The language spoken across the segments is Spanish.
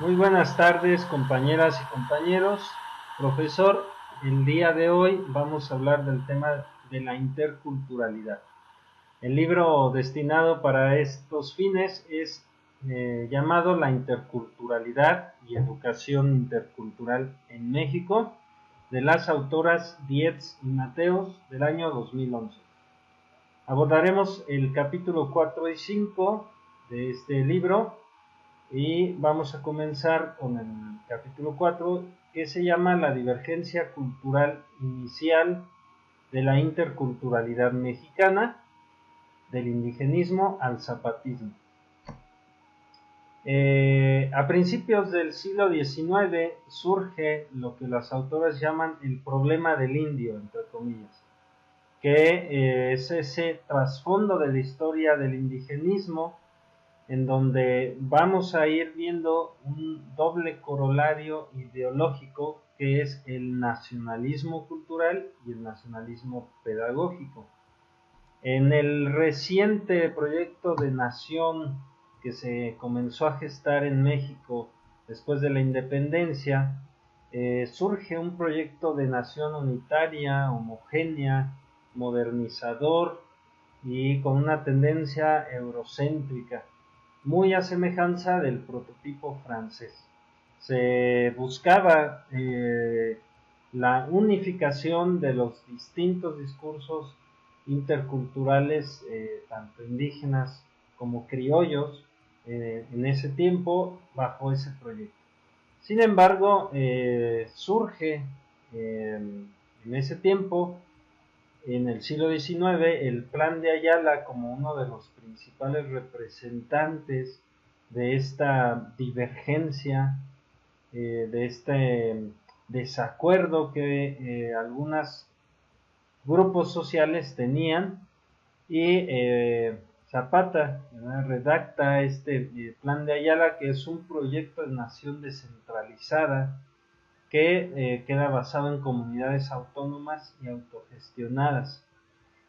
Muy buenas tardes, compañeras y compañeros. Profesor, el día de hoy vamos a hablar del tema de la interculturalidad. El libro destinado para estos fines es llamado La interculturalidad y educación intercultural en México, de las autoras Dietz y Mateos, del año 2011. Abordaremos el capítulo 4 y 5 de este libro y vamos a comenzar con el capítulo 4, que se llama La divergencia cultural inicial de la interculturalidad mexicana, del indigenismo al zapatismo. A principios del siglo XIX surge lo que las autoras llaman el problema del indio, entre comillas, que es ese trasfondo de la historia del indigenismo, en donde vamos a ir viendo un doble corolario ideológico, que es el nacionalismo cultural y el nacionalismo pedagógico. En el reciente proyecto de nación que se comenzó a gestar en México después de la independencia, surge un proyecto de nación unitaria, homogénea, modernizador y con una tendencia eurocéntrica, muy a semejanza del prototipo francés. Se buscaba la unificación de los distintos discursos interculturales, tanto indígenas como criollos, en ese tiempo bajo ese proyecto. Sin embargo, surge en ese tiempo, en el siglo XIX, el Plan de Ayala como uno de los principales representantes de esta divergencia, de este desacuerdo que algunos grupos sociales tenían, y Zapata, ¿verdad?, redacta este Plan de Ayala, que es un proyecto de nación descentralizada que queda basado en comunidades autónomas y autogestionadas.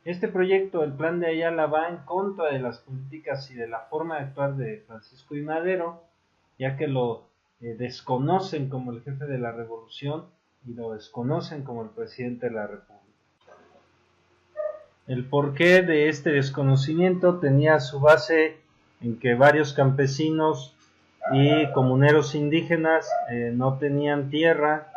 Este proyecto, el Plan de Ayala, va en contra de las políticas y de la forma de actuar de Francisco I. Madero, ya que lo desconocen como el jefe de la revolución y lo desconocen como el presidente de la república. El porqué de este desconocimiento tenía su base en que varios campesinos y comuneros indígenas no tenían tierra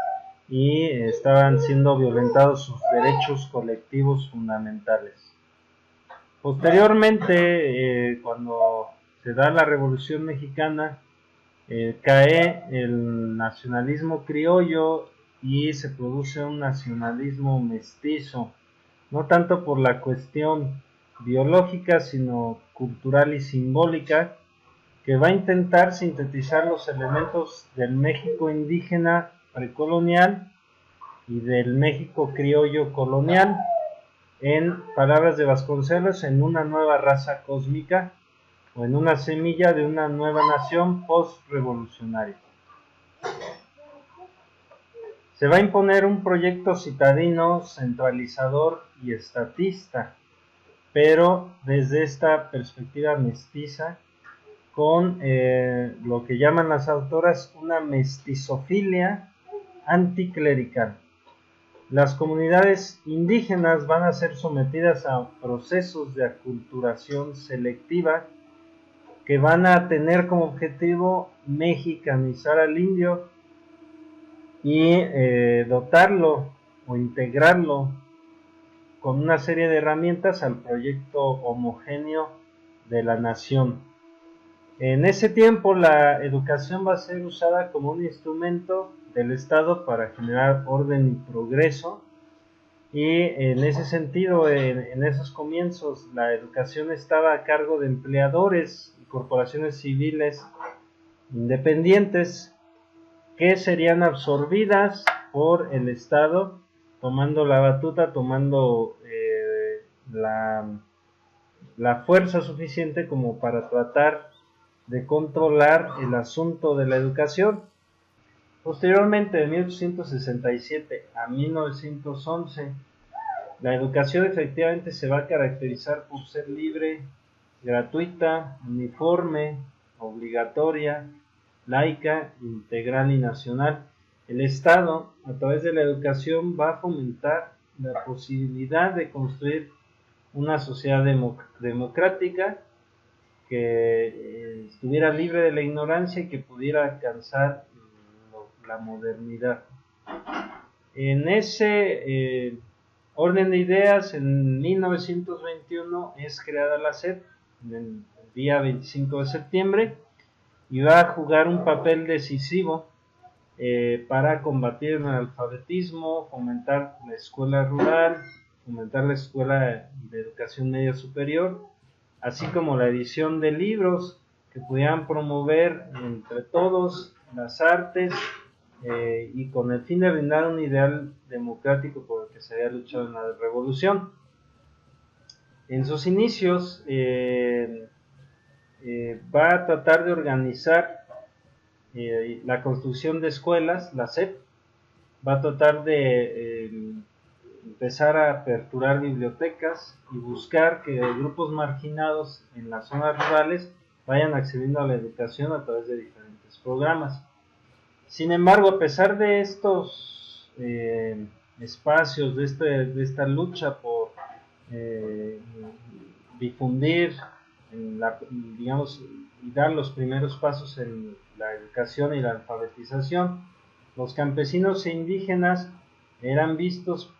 y estaban siendo violentados sus derechos colectivos fundamentales. Posteriormente, cuando se da la Revolución Mexicana, cae el nacionalismo criollo y se produce un nacionalismo mestizo, no tanto por la cuestión biológica, sino cultural y simbólica, que va a intentar sintetizar los elementos del México indígena precolonial y del México criollo colonial, en palabras de Vasconcelos, en una nueva raza cósmica o en una semilla de una nueva nación post-revolucionaria. Se va a imponer un proyecto citadino, centralizador y estatista, pero desde esta perspectiva mestiza, con lo que llaman las autoras una mestizofilia anticlerical. Las comunidades indígenas van a ser sometidas a procesos de aculturación selectiva que van a tener como objetivo mexicanizar al indio y dotarlo o integrarlo con una serie de herramientas al proyecto homogéneo de la nación. En ese tiempo la educación va a ser usada como un instrumento del Estado para generar orden y progreso, y en ese sentido, en esos comienzos, la educación estaba a cargo de empleadores y corporaciones civiles independientes que serían absorbidas por el Estado, tomando la batuta, tomando la fuerza suficiente como para tratar de controlar el asunto de la educación. Posteriormente, de 1867 a 1911, la educación efectivamente se va a caracterizar por ser libre, gratuita, uniforme, obligatoria, laica, integral y nacional. El Estado, a través de la educación, va a fomentar la posibilidad de construir una sociedad democrática que estuviera libre de la ignorancia y que pudiera alcanzar la modernidad. En ese orden de ideas, en 1921 es creada la SEP, el día 25 de septiembre, y va a jugar un papel decisivo para combatir el analfabetismo, fomentar la escuela rural, fomentar la escuela de educación media superior, así como la edición de libros que pudieran promover entre todos las artes y con el fin de brindar un ideal democrático por el que se había luchado en la revolución. En sus inicios va a tratar de organizar la construcción de escuelas, la SEP, va a tratar de empezar a aperturar bibliotecas y buscar que grupos marginados en las zonas rurales vayan accediendo a la educación a través de diferentes programas. Sin embargo, a pesar de estos espacios, de esta lucha por difundir, digamos, y dar los primeros pasos en la educación y la alfabetización, los campesinos e indígenas eran vistos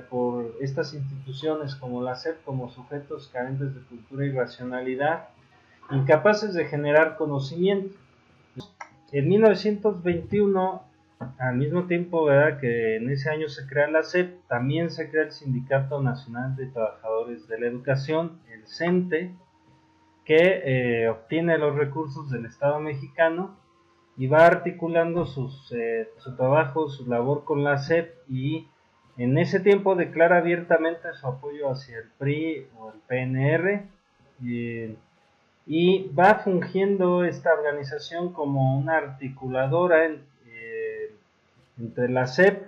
por estas instituciones como la SEP como sujetos carentes de cultura y racionalidad, incapaces de generar conocimiento. En 1921, al mismo tiempo, ¿verdad?, que en ese año se crea la SEP, también se crea el Sindicato Nacional de Trabajadores de la Educación, el CENTE, que obtiene los recursos del Estado mexicano y va articulando su trabajo, su labor con la SEP, y en ese tiempo declara abiertamente su apoyo hacia el PRI o el PNR, y va fungiendo esta organización como una articuladora entre la SEP,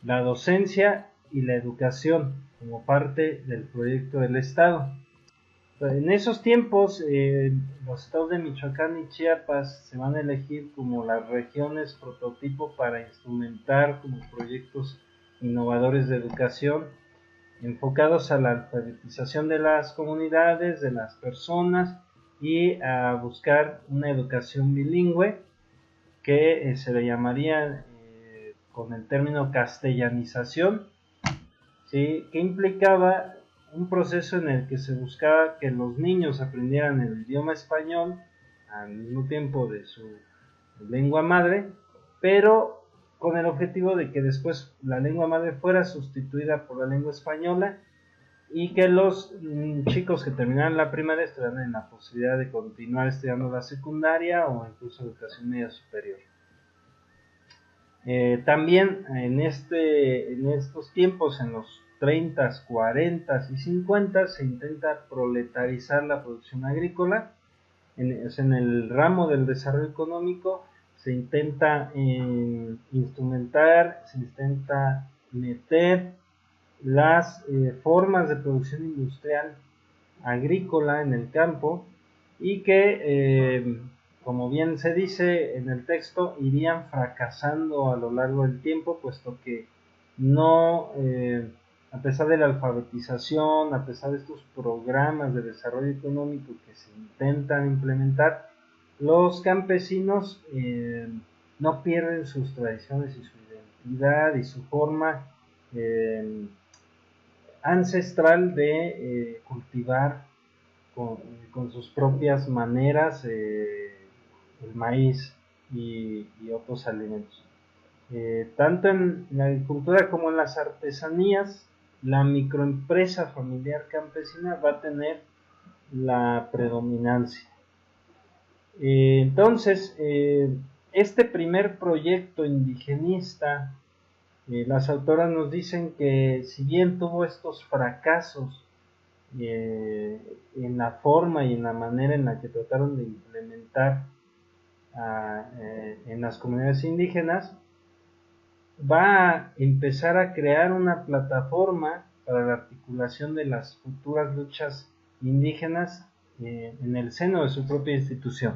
la docencia y la educación como parte del proyecto del Estado. En esos tiempos, los estados de Michoacán y Chiapas se van a elegir como las regiones prototipo para instrumentar como proyectos innovadores de educación enfocados a la alfabetización de las comunidades, de las personas, y a buscar una educación bilingüe que se le llamaría con el término castellanización, ¿sí?, que implicaba un proceso en el que se buscaba que los niños aprendieran el idioma español al mismo tiempo de su lengua madre, pero con el objetivo de que después la lengua madre fuera sustituida por la lengua española y que los chicos que terminaran la primaria estuvieran en la posibilidad de continuar estudiando la secundaria o incluso educación media superior. También en estos tiempos, en los 30, 40 y 50, se intenta proletarizar la producción agrícola. En el ramo del desarrollo económico se intenta instrumentar, se intenta meter las formas de producción industrial agrícola en el campo, y que como bien se dice en el texto, irían fracasando a lo largo del tiempo, puesto que no, a pesar de la alfabetización, a pesar de estos programas de desarrollo económico que se intentan implementar, los campesinos no pierden sus tradiciones y su identidad y su forma ancestral de cultivar con sus propias maneras el maíz y otros alimentos. Tanto en la agricultura como en las artesanías, la microempresa familiar campesina va a tener la predominancia. Entonces, este primer proyecto indigenista, las autoras nos dicen que si bien tuvo estos fracasos en la forma y en la manera en la que trataron de implementar en las comunidades indígenas, va a empezar a crear una plataforma para la articulación de las futuras luchas indígenas en el seno de su propia institución.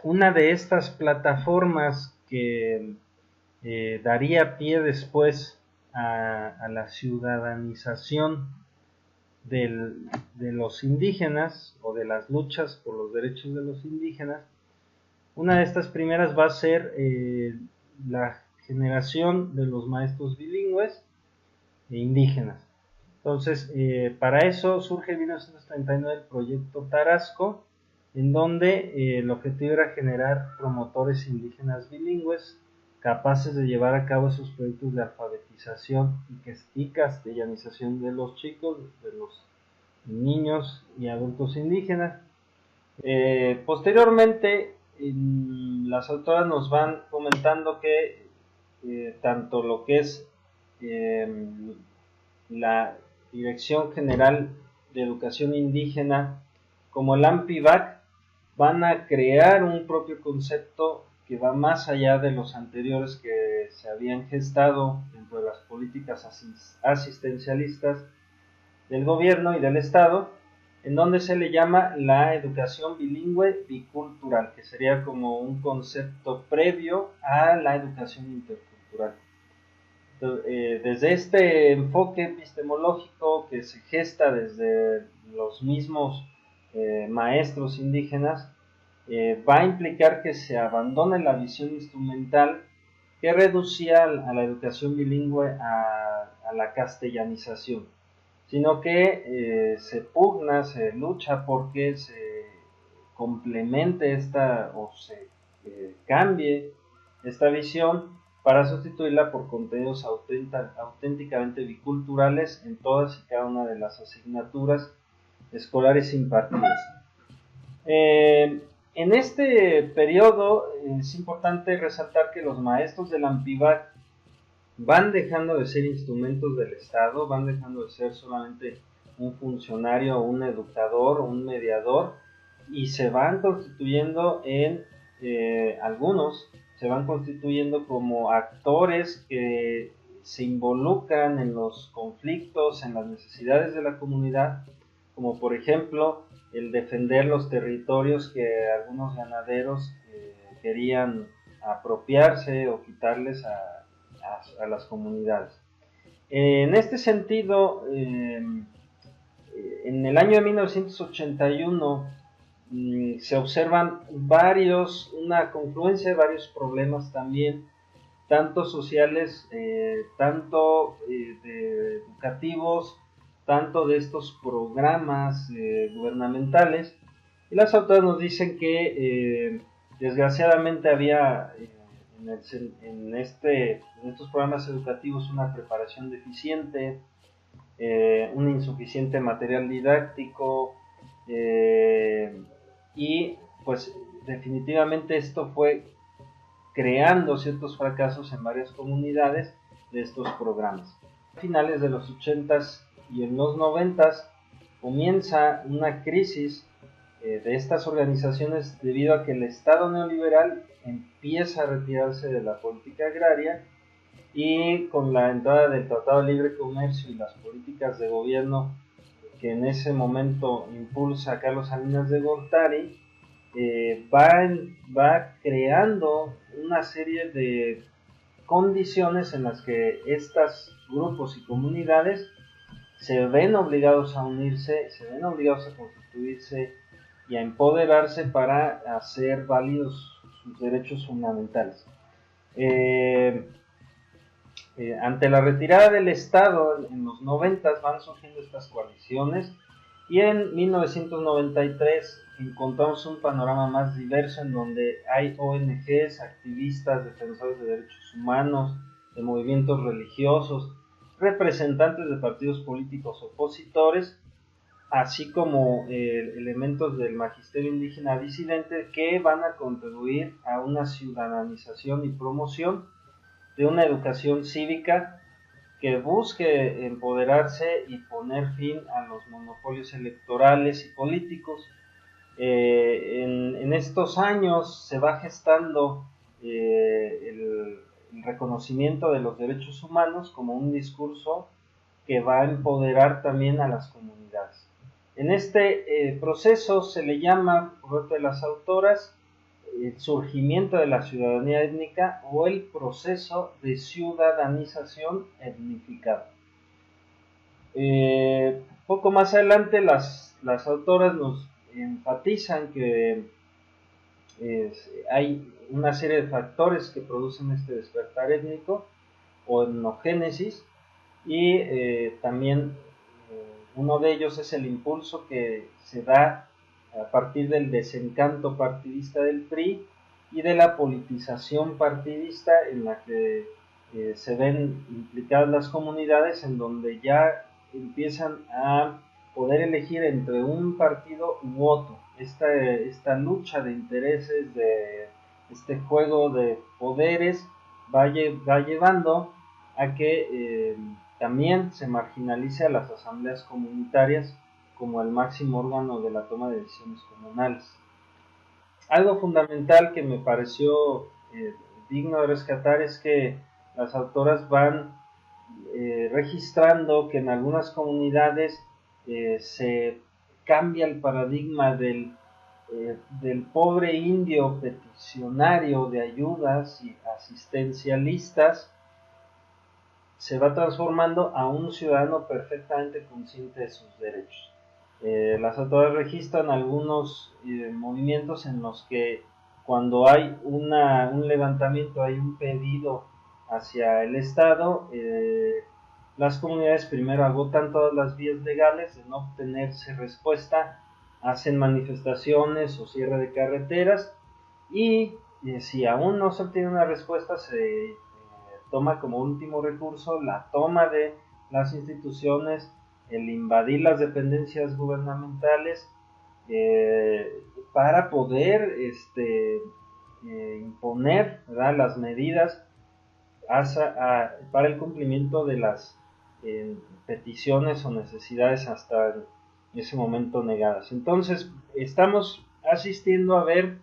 Una de estas plataformas que daría pie después a la ciudadanización de los indígenas o de las luchas por los derechos de los indígenas. Una de estas primeras va a ser la generación de los maestros bilingües e indígenas. Entonces, para eso surge en 1939 el proyecto Tarasco, en donde el objetivo era generar promotores indígenas bilingües capaces de llevar a cabo esos proyectos de alfabetización y castellanización de los chicos, de los niños y adultos indígenas. Posteriormente, las autoras nos van comentando que tanto lo que es la Dirección General de Educación Indígena como el AMPIVAC van a crear un propio concepto que va más allá de los anteriores que se habían gestado dentro de las políticas asistencialistas del gobierno y del Estado, en donde se le llama la educación bilingüe bicultural, que sería como un concepto previo a la educación intercultural. Desde este enfoque epistemológico que se gesta desde los mismos maestros indígenas, va a implicar que se abandone la visión instrumental que reducía a la educación bilingüe a la castellanización, sino que se pugna, se lucha porque se complemente esta o se cambie esta visión para sustituirla por contenidos auténticamente biculturales en todas y cada una de las asignaturas escolares impartidas. En este periodo es importante resaltar que los maestros del AMPIVAC van dejando de ser instrumentos del Estado, van dejando de ser solamente un funcionario, un educador, un mediador, y se van constituyendo algunos se van constituyendo como actores que se involucran en los conflictos, en las necesidades de la comunidad, como por ejemplo el defender los territorios que algunos ganaderos querían apropiarse o quitarles a las comunidades. En este sentido, en el año de 1981 se observan una confluencia de varios problemas también, tanto sociales, tanto educativos, tanto de estos programas gubernamentales, y las autoras nos dicen que desgraciadamente había en estos programas educativos una preparación deficiente, un insuficiente material didáctico, y pues definitivamente esto fue creando ciertos fracasos en varias comunidades de estos programas. A finales de los 80s y en los 90s comienza una crisis de estas organizaciones debido a que el Estado neoliberal empieza a retirarse de la política agraria, y con la entrada del Tratado de Libre Comercio y las políticas de gobierno que en ese momento impulsa Carlos Salinas de Gortari, va creando una serie de condiciones en las que estos grupos y comunidades se ven obligados a unirse, se ven obligados a constituirse y a empoderarse para hacer válidos sus derechos fundamentales. Ante la retirada del Estado en los 90 van surgiendo estas coaliciones, y en 1993 encontramos un panorama más diverso en donde hay ONGs, activistas, defensores de derechos humanos, de movimientos religiosos, representantes de partidos políticos opositores, así como elementos del magisterio indígena disidente que van a contribuir a una ciudadanización y promoción de una educación cívica que busque empoderarse y poner fin a los monopolios electorales y políticos. En estos años se va gestando el reconocimiento de los derechos humanos como un discurso que va a empoderar también a las comunidades. En este proceso se le llama, por parte de las autoras, el surgimiento de la ciudadanía étnica o el proceso de ciudadanización etnificada. Poco más adelante las autoras nos enfatizan que hay una serie de factores que producen este despertar étnico o etnogénesis y también uno de ellos es el impulso que se da a partir del desencanto partidista del PRI y de la politización partidista en la que se ven implicadas las comunidades, en donde ya empiezan a poder elegir entre un partido u otro. Esta lucha de intereses, de este juego de poderes va llevando a que también se marginalice a las asambleas comunitarias como el máximo órgano de la toma de decisiones comunales. Algo fundamental que me pareció digno de rescatar es que las autoras van registrando que en algunas comunidades se cambia el paradigma del pobre indio peticionario de ayudas y asistencialistas, se va transformando a un ciudadano perfectamente consciente de sus derechos. Las autoridades registran algunos movimientos en los que cuando hay un levantamiento, hay un pedido hacia el Estado, las comunidades primero agotan todas las vías legales, de no obtenerse respuesta, hacen manifestaciones o cierre de carreteras y si aún no se obtiene una respuesta, se toma como último recurso la toma de las instituciones, el invadir las dependencias gubernamentales para poder imponer, ¿verdad?, las medidas para el cumplimiento de las peticiones o necesidades hasta ese momento negadas. Entonces estamos asistiendo a ver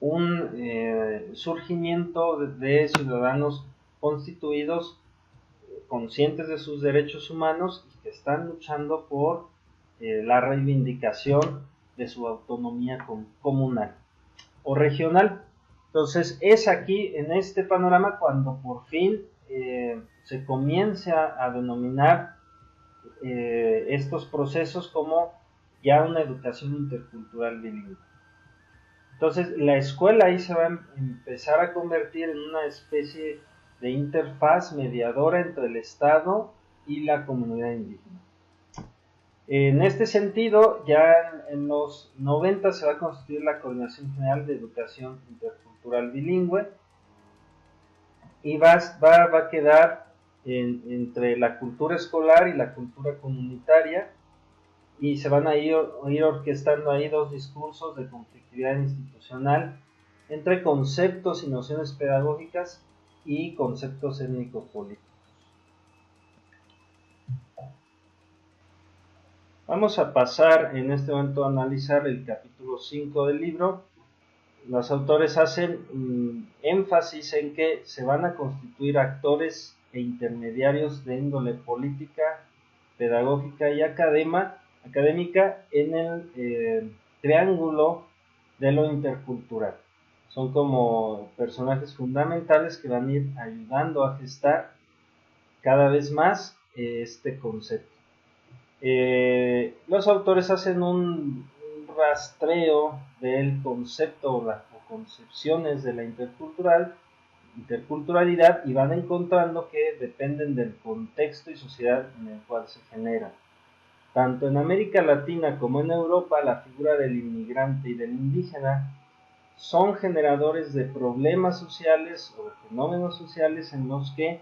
un surgimiento de ciudadanos constituidos, conscientes de sus derechos humanos y que están luchando por la reivindicación de su autonomía comunal o regional. Entonces es aquí, en este panorama, cuando por fin se comienza a denominar estos procesos como ya una educación intercultural bilingüe. Entonces la escuela ahí se va a empezar a convertir en una especie de interfaz mediadora entre el Estado y la comunidad indígena. En este sentido, ya en los 90 se va a constituir la Coordinación General de Educación Intercultural Bilingüe y va a quedar entre la cultura escolar y la cultura comunitaria, y se van a ir orquestando ahí dos discursos de conflictividad institucional entre conceptos y nociones pedagógicas y conceptos étnico-políticos. Vamos a pasar en este momento a analizar el capítulo 5 del libro. Los autores hacen énfasis en que se van a constituir actores e intermediarios de índole política, pedagógica y académica en el triángulo de lo intercultural. Son como personajes fundamentales que van a ir ayudando a gestar cada vez más este concepto. Los autores hacen un rastreo del concepto o concepciones de la interculturalidad y van encontrando que dependen del contexto y sociedad en el cual se genera. Tanto en América Latina como en Europa, la figura del inmigrante y del indígena son generadores de problemas sociales o de fenómenos sociales en los que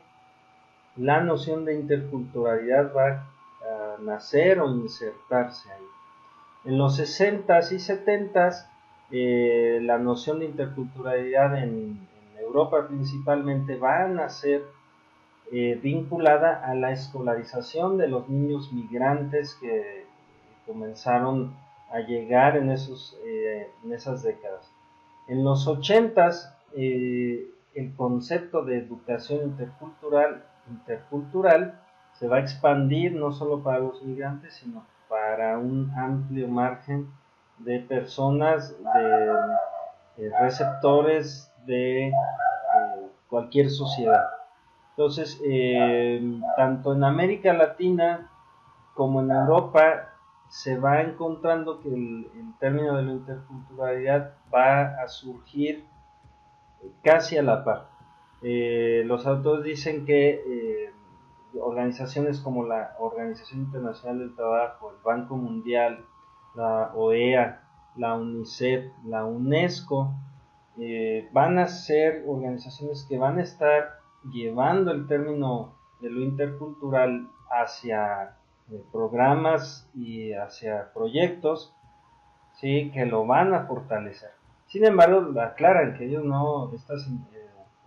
la noción de interculturalidad va a nacer o insertarse ahí. En los 60s y 70s, la noción de interculturalidad en Europa principalmente va a nacer vinculada a la escolarización de los niños migrantes que comenzaron a llegar en esas décadas. En los 80s, el concepto de educación intercultural se va a expandir no solo para los migrantes, sino para un amplio margen de personas receptores de cualquier sociedad. Entonces, tanto en América Latina como en Europa se va encontrando que el término de la interculturalidad va a surgir casi a la par. Los autores dicen que organizaciones como la Organización Internacional del Trabajo, el Banco Mundial, la OEA, la UNICEF, la UNESCO, van a ser organizaciones que van a estar llevando el término de lo intercultural hacia programas y hacia proyectos, ¿sí?, que lo van a fortalecer. Sin embargo, aclaran que ellos no, estas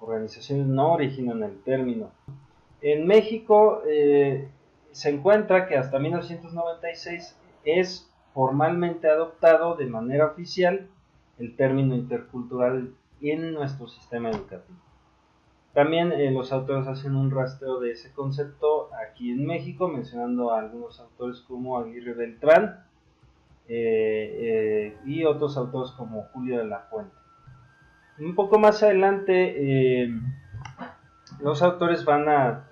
organizaciones no originan el término. En México se encuentra que hasta 1996 es formalmente adoptado de manera oficial el término intercultural en nuestro sistema educativo. También los autores hacen un rastreo de ese concepto aquí en México, mencionando a algunos autores como Aguirre Beltrán y otros autores como Julio de la Fuente. Un poco más adelante, los autores van a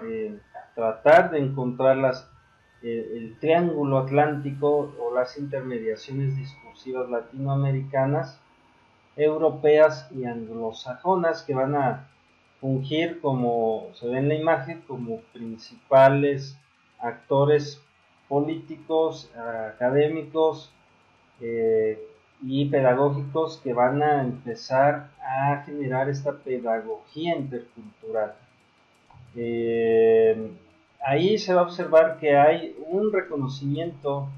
tratar de encontrar el triángulo atlántico o las intermediaciones discursivas latinoamericanas, europeas y anglosajonas, que van a fungir, como se ve en la imagen, como principales actores políticos, académicos y pedagógicos, que van a empezar a generar esta pedagogía intercultural. Ahí se va a observar que hay un reconocimiento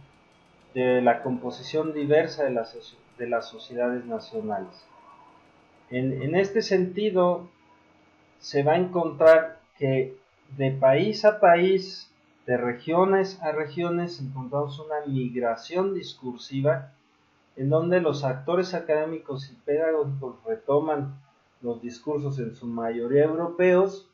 de la composición diversa de las sociedades nacionales. En este sentido, se va a encontrar que de país a país, de regiones a regiones, encontramos una migración discursiva en donde los actores académicos y pedagógicos retoman los discursos en su mayoría europeos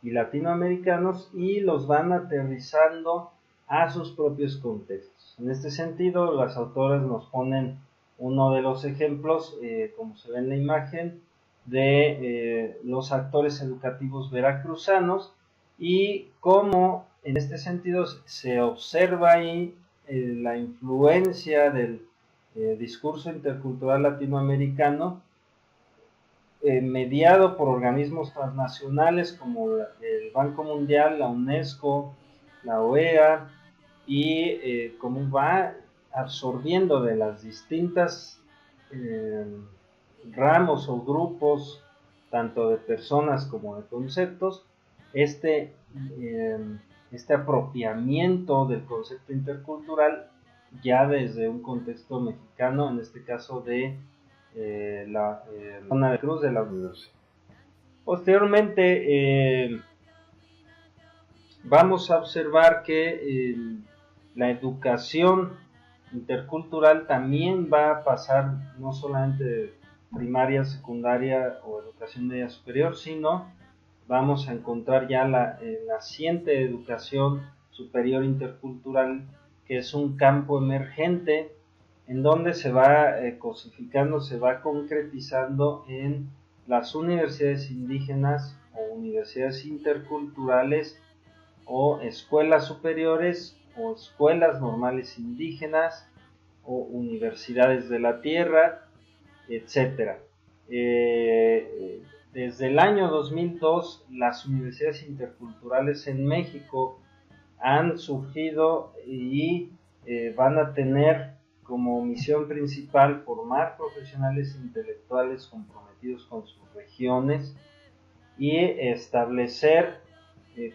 y latinoamericanos y los van aterrizando a sus propios contextos. En este sentido, las autoras nos ponen uno de los ejemplos, como se ve en la imagen, de los actores educativos veracruzanos, y cómo en este sentido se observa ahí la influencia del discurso intercultural latinoamericano, mediado por organismos transnacionales como el Banco Mundial, la UNESCO, la OEA, y cómo va absorbiendo de las distintas ramos o grupos, tanto de personas como de conceptos, este, este apropiamiento del concepto intercultural ya desde un contexto mexicano, en este caso de la zona de Cruz de la Universidad. Posteriormente vamos a observar que la educación intercultural también va a pasar no solamente de primaria, secundaria o educación media superior, sino vamos a encontrar ya la naciente educación superior intercultural, que es un campo emergente en donde se va cosificando, se va concretizando en las universidades indígenas o universidades interculturales o escuelas superiores o escuelas normales indígenas o universidades de la tierra, etc. Desde el año 2002, las universidades interculturales en México han surgido y van a tener como misión principal formar profesionales intelectuales comprometidos con sus regiones y establecer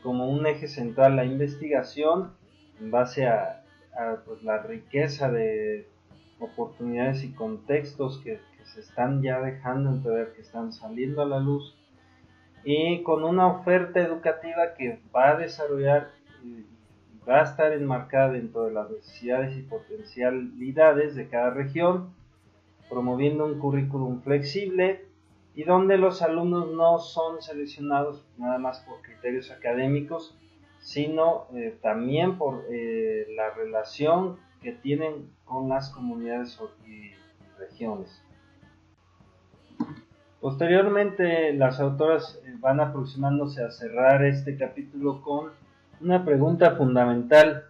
como un eje central la investigación en base a pues, la riqueza de oportunidades y contextos que se están ya dejando entrever, que están saliendo a la luz, y con una oferta educativa que va a desarrollar y va a estar enmarcada dentro de las necesidades y potencialidades de cada región, promoviendo un currículum flexible y donde los alumnos no son seleccionados nada más por criterios académicos, sino también por la relación que tienen con las comunidades y regiones. Posteriormente, las autoras van aproximándose a cerrar este capítulo con una pregunta fundamental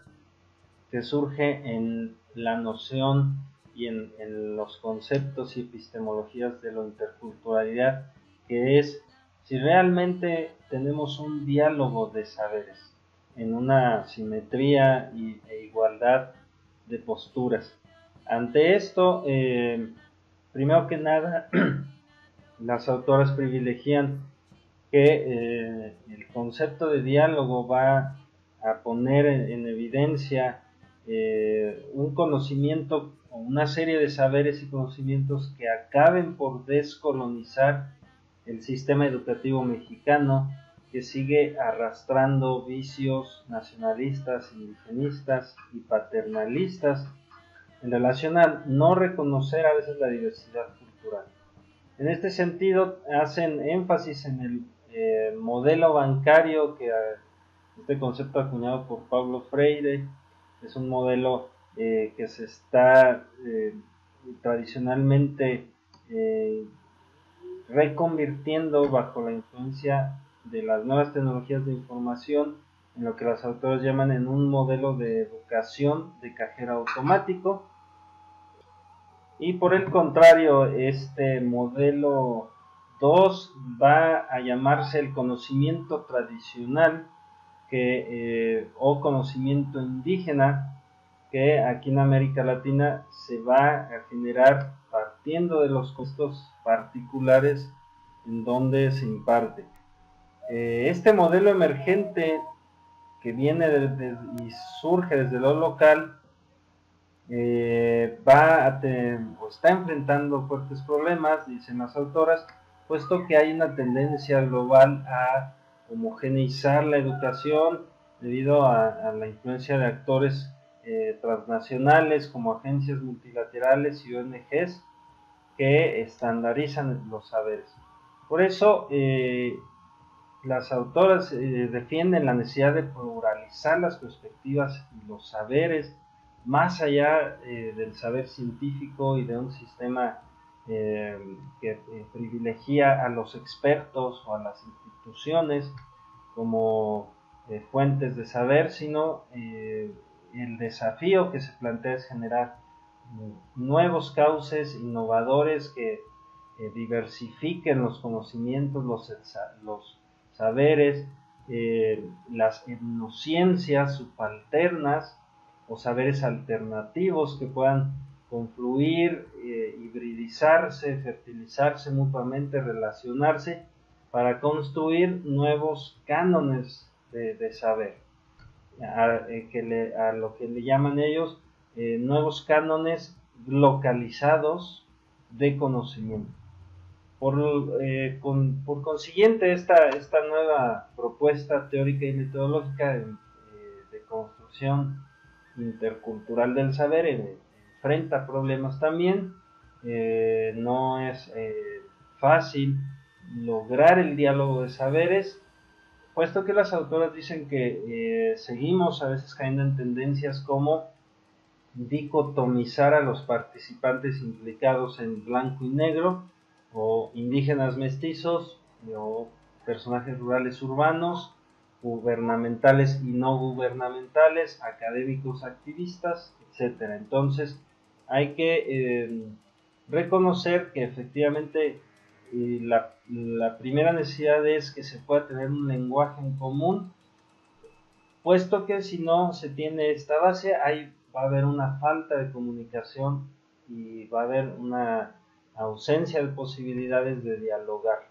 que surge en la noción y en los conceptos y epistemologías de la interculturalidad, que es si realmente tenemos un diálogo de saberes en una simetría e igualdad de posturas. Ante esto, primero que nada, las autoras privilegian que el concepto de diálogo va a poner en evidencia un conocimiento o una serie de saberes y conocimientos que acaben por descolonizar el sistema educativo mexicano, que sigue arrastrando vicios nacionalistas, indigenistas y paternalistas en relación a no reconocer a veces la diversidad cultural. En este sentido, hacen énfasis en el modelo bancario, que este concepto acuñado por Paulo Freire es un modelo que se está tradicionalmente reconvirtiendo bajo la influencia de las nuevas tecnologías de información en lo que los autores llaman en un modelo de educación de cajero automático. Y por el contrario, este modelo 2 va a llamarse el conocimiento tradicional o conocimiento indígena, que aquí en América Latina se va a generar partiendo de los costos particulares en donde se imparte. Este modelo emergente que viene y surge desde lo local está enfrentando fuertes problemas, dicen las autoras, puesto que hay una tendencia global a homogeneizar la educación debido a la influencia de actores transnacionales como agencias multilaterales y ONGs que estandarizan los saberes. Por eso, las autoras defienden la necesidad de pluralizar las perspectivas y los saberes más allá del saber científico y de un sistema que privilegia a los expertos o a las instituciones como fuentes de saber, sino el desafío que se plantea es generar nuevos cauces innovadores que diversifiquen los conocimientos, los saberes, las etnociencias subalternas o saberes alternativos que puedan confluir, hibridizarse, fertilizarse mutuamente, relacionarse para construir nuevos cánones de saber, a lo que le llaman ellos nuevos cánones localizados de conocimiento. Por consiguiente, esta nueva propuesta teórica y metodológica de construcción intercultural del saber enfrenta problemas también. No es fácil lograr el diálogo de saberes, puesto que las autoras dicen que seguimos a veces cayendo en tendencias como dicotomizar a los participantes implicados en blanco y negro, o indígenas mestizos, o personajes rurales urbanos, gubernamentales y no gubernamentales, académicos activistas, etc. Entonces hay que reconocer que efectivamente la primera necesidad es que se pueda tener un lenguaje en común, puesto que si no se tiene esta base, va a haber una falta de comunicación y va a haber una ausencia de posibilidades de dialogar.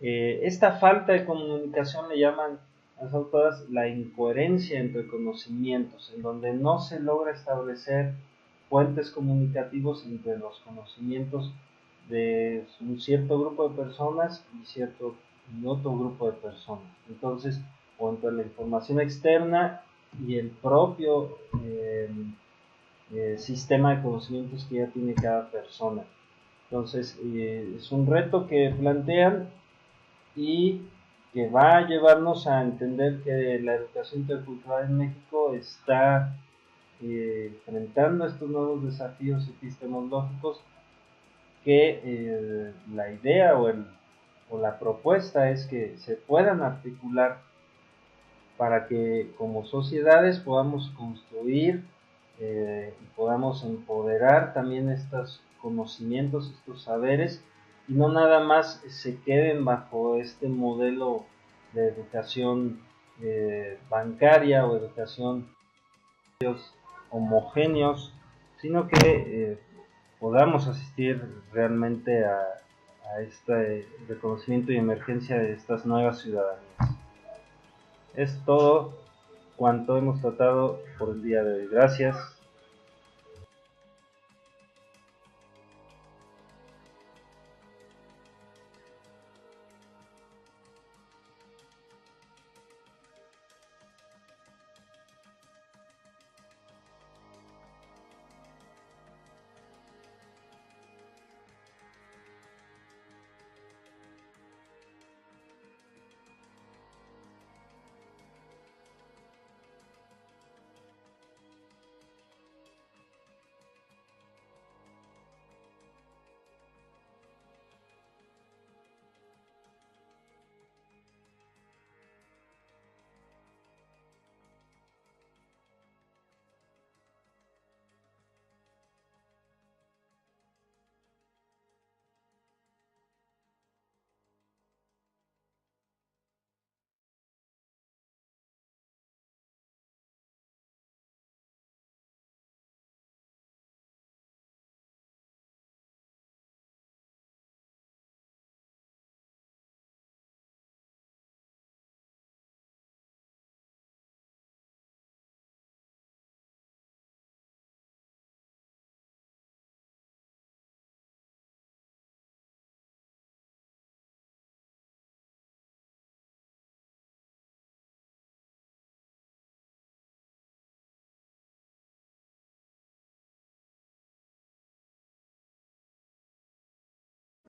Esta falta de comunicación le llaman las autoras la incoherencia entre conocimientos, en donde no se logra establecer puentes comunicativos entre los conocimientos de un cierto grupo de personas y otro grupo de personas. Entonces, o entre la información externa y el propio sistema de conocimientos que ya tiene cada persona. Entonces, es un reto que plantean y que va a llevarnos a entender que la educación intercultural en México está enfrentando estos nuevos desafíos epistemológicos que la idea o la propuesta es que se puedan articular para que como sociedades podamos construir y podamos empoderar también estos conocimientos, estos saberes, y no nada más se queden bajo este modelo de educación bancaria o educación homogéneos, sino que podamos asistir realmente a este reconocimiento y emergencia de estas nuevas ciudadanías. Es todo cuanto hemos tratado por el día de hoy. Gracias.